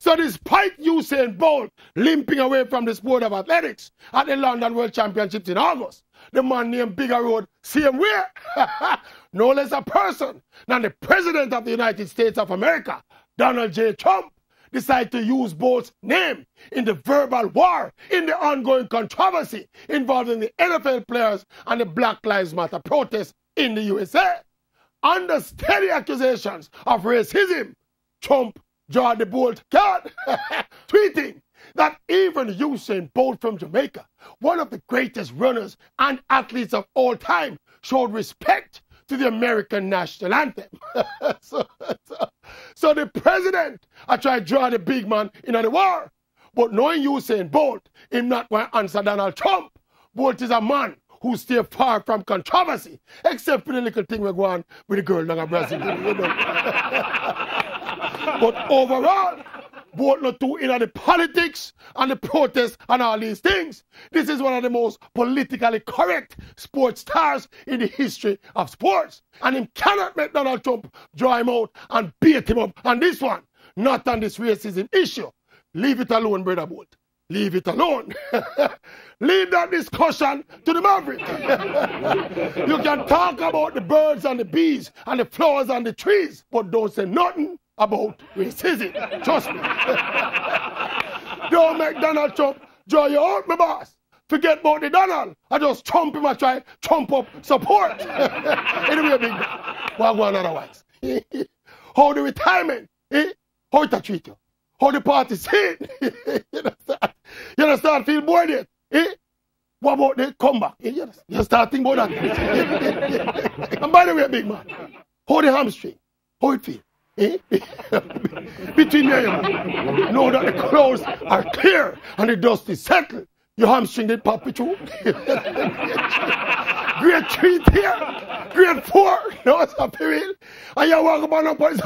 So despite Usain Bolt limping away from the sport of athletics at the London World Championships in August, the man named Bigger Road, same way, no less a person than the President of the United States of America, Donald J. Trump, decided to use Bolt's name in the verbal war in the ongoing controversy involving the NFL players and the Black Lives Matter protests in the USA. Under steady accusations of racism, Trump draw the Bolt card, tweeting that even Usain Bolt from Jamaica, one of the greatest runners and athletes of all time, showed respect to the American national anthem. So the president I tried to draw the big man in the war, but knowing Usain Bolt, him not going to answer Donald Trump. Bolt is a man who stay far from controversy, except for the little thing we're going with the girl down in Brazil. You know? But overall, Bolt not too in the politics and the protests and all these things. This is one of the most politically correct sports stars in the history of sports. And him cannot make Donald Trump draw him out and beat him up on this one, not on this racism issue. Leave it alone, Brother Bolt. Leave it alone. Leave that discussion to the maverick. You can talk about the birds and the bees and the flowers and the trees, but don't say nothing about racism. Trust me. Don't make Donald Trump draw you out, my boss. Forget about the Donald. I just trump him and try trump up support. Anyway, big man. What going otherwise? How the retirement? How it treat you? How the party sit? You understand? Feel bored yet? What about the comeback? You start thinking about that. And by the way, big man, how the hamstring? How it feel? Between me and you, know that the clouds are clear and the dust is settled. Your hamstring did pop it through. Grade 3 here, grade 4. No, it's a period. And you walk about no point.